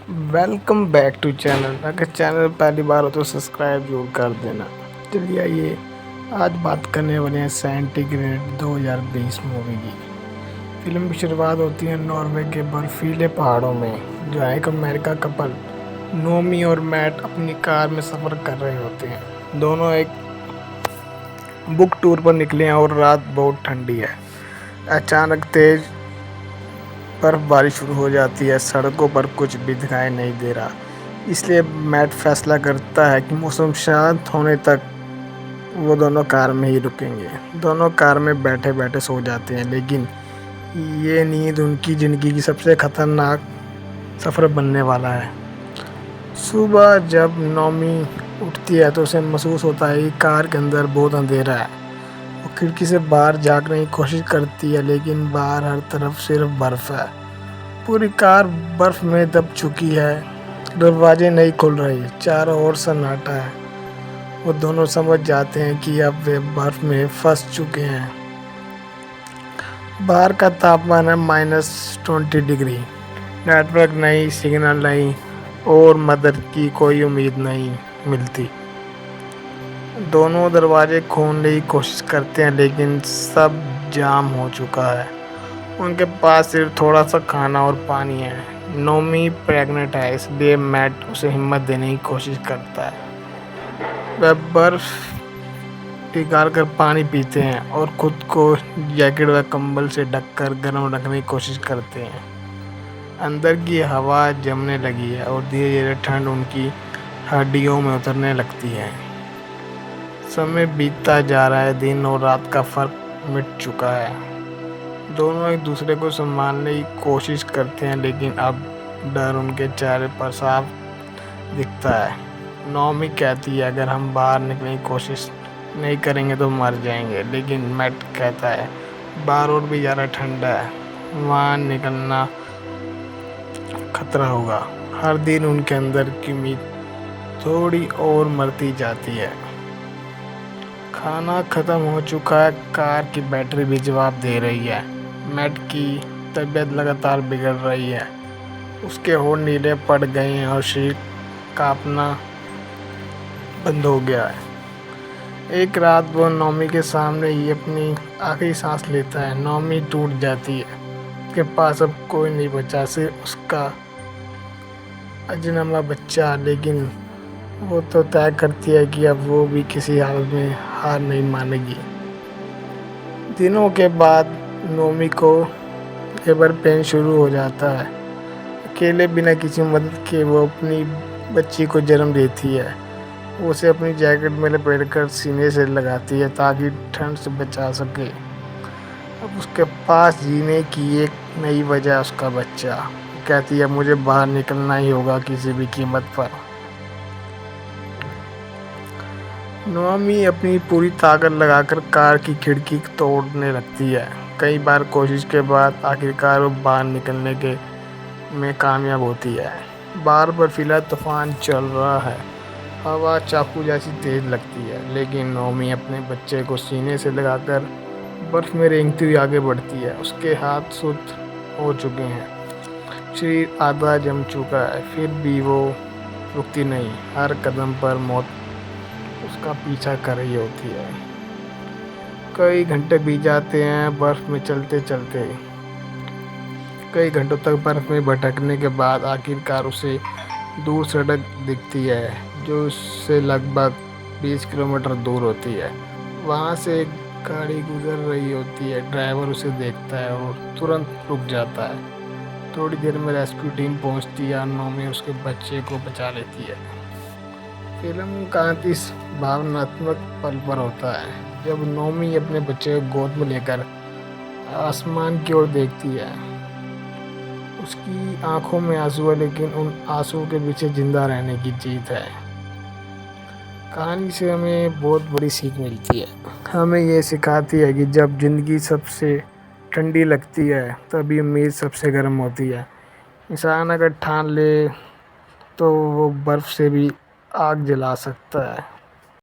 Welcome back to channel. اگر channel پہلی بار ہو تو سبسکرائب ضرور کر دینا. چلیے آئیے آج بات کرنے والے ہیں سینٹیگریڈ 2020 مووی کی. فلم کی شروعات ہوتی ہے ناروے کے برفیلے پہاڑوں میں جہاں ایک امریکہ کپل نومی اور میٹ اپنی کار میں سفر کر رہے ہوتے ہیں. دونوں ایک بک ٹور پر نکلے ہیں اور رات بہت ٹھنڈی ہے. اچانک تیز برف باری شروع ہو جاتی ہے. سڑکوں پر کچھ بھی دکھائی نہیں دے رہا. اس لیے میٹ فیصلہ کرتا ہے کہ موسم شانت ہونے تک وہ دونوں کار میں ہی رکیں گے. دونوں کار میں بیٹھے بیٹھے سو جاتے ہیں لیکن یہ نیند ان کی زندگی کی سب سے خطرناک سفر بننے والا ہے. صبح جب نومی اٹھتی ہے تو اسے محسوس ہوتا ہے کہ کار کے اندر بہت اندھیرا ہے. وہ کھڑکی سے باہر جھانکنے کی کوشش کرتی ہے لیکن باہر ہر طرف صرف برف ہے. پوری کار برف میں دب چکی ہے. دروازے نہیں کھل رہے. چاروں اور سناٹا ہے. وہ دونوں سمجھ جاتے ہیں کہ اب وہ برف میں پھنس چکے ہیں. باہر کا تاپمان ہے -20 ڈگری. نیٹ ورک نہیں، سگنل نہیں اور مدد کی کوئی امید نہیں ملتی. دونوں دروازے کھولنے کی کوشش کرتے ہیں لیکن سب جام ہو چکا ہے. ان کے پاس صرف تھوڑا سا کھانا اور پانی ہے. نومی پریگننٹ ہے اس لیے میٹ اسے ہمت دینے کی کوشش کرتا ہے. وہ برف پگھال کر پانی پیتے ہیں اور خود کو جیکٹ و کمبل سے ڈھک کر گرم رکھنے کی کوشش کرتے ہیں. اندر کی ہوا جمنے لگی ہے اور دھیرے دھیرے ٹھنڈ ان کی ہڈیوں میں اترنے لگتی ہے. سمے بیتتا جا رہا ہے. دن اور رات کا فرق مٹ چکا ہے. دونوں ایک دوسرے کو سنبھالنے کی کوشش کرتے ہیں لیکن اب ڈر ان کے چہرے پر صاف دکھتا ہے. نومی کہتی ہے اگر ہم باہر نکلنے کی کوشش نہیں کریں گے تو مر جائیں گے. لیکن میٹ کہتا ہے باہر اور بھی زیادہ ٹھنڈ ہے. وہاں نکلنا خطرہ ہوگا. ہر دن ان کے اندر کی امید تھوڑی اور مرتی جاتی ہے. کھانا ختم ہو چکا ہے. کار کی بیٹری بھی جواب دے رہی ہے. میٹ کی طبیعت لگاتار بگڑ رہی ہے. اس کے ہونٹ نیلے پڑ گئے ہیں اور شریر کانپنا بند ہو گیا ہے. ایک رات وہ نومی کے سامنے ہی اپنی آخری سانس لیتا ہے. نومی ٹوٹ جاتی ہے. اس کے پاس اب کوئی نہیں بچا، صرف اس کا اجنبا بچہ. لیکن وہ تو طے کرتی ہے کہ اب وہ بھی کسی حالت میں ہار نہیں مانے گی. دنوں کے بعد نومی کو لیبر پین شروع ہو جاتا ہے. اکیلے بنا کسی مدد کے وہ اپنی بچی کو جنم دیتی ہے. وہ اسے اپنی جیکٹ میں لپیٹ کر سینے سے لگاتی ہے تاکہ ٹھنڈ سے بچا سکے. اب اس کے پاس جینے کی ایک نئی وجہ ہے، اس کا بچہ. وہ کہتی ہے مجھے باہر نکلنا ہی ہوگا کسی بھی قیمت پر. نومی اپنی پوری طاقت لگا کر کار کی کھڑکی توڑنے لگتی ہے. کئی بار کوشش کے بعد آخرکار وہ باہر نکلنے میں کامیاب ہوتی ہے. باہر برفیلا طوفان چل رہا ہے. ہوا چاقو جیسی تیز لگتی ہے لیکن نومی اپنے بچے کو سینے سے لگا کر برف میں رینگتی ہوئی آگے بڑھتی ہے. اس کے ہاتھ سست ہو چکے ہیں. شریر آدھا جم چکا ہے. پھر بھی وہ رکتی نہیں. ہر قدم پر موت اس کا پیچھا کر رہی ہوتی ہے. کئی گھنٹے بیت جاتے ہیں برف میں چلتے چلتے. کئی گھنٹوں تک برف میں بھٹکنے کے بعد آخرکار اسے دور سڑک دکھتی ہے جو اس سے لگ بھگ 20 کلومیٹر دور ہوتی ہے. وہاں سے ایک گاڑی گزر رہی ہوتی ہے. ڈرائیور اسے دیکھتا ہے اور ترنت رک جاتا ہے. تھوڑی دیر میں ریسکیو ٹیم پہنچتی ہے اور نومی اس کے بچے کو بچا لیتی ہے. فلم کا انت اس بھاوناتمک پل پر ہوتا ہے جب نومی اپنے بچے کو گود میں لے کر آسمان کی اور دیکھتی ہے. اس کی آنکھوں میں آنسو ہے لیکن ان آنسوؤں کے پیچھے زندہ رہنے کی جیت ہے. کہانی سے ہمیں بہت بڑی سیکھ ملتی ہے. ہمیں یہ سکھاتی ہے کہ جب زندگی سب سے ٹھنڈی لگتی ہے تبھی امید سب سے گرم ہوتی ہے. انسان اگر ٹھان لے تو وہ برف سے بھی آگ جلا سکتا ہے.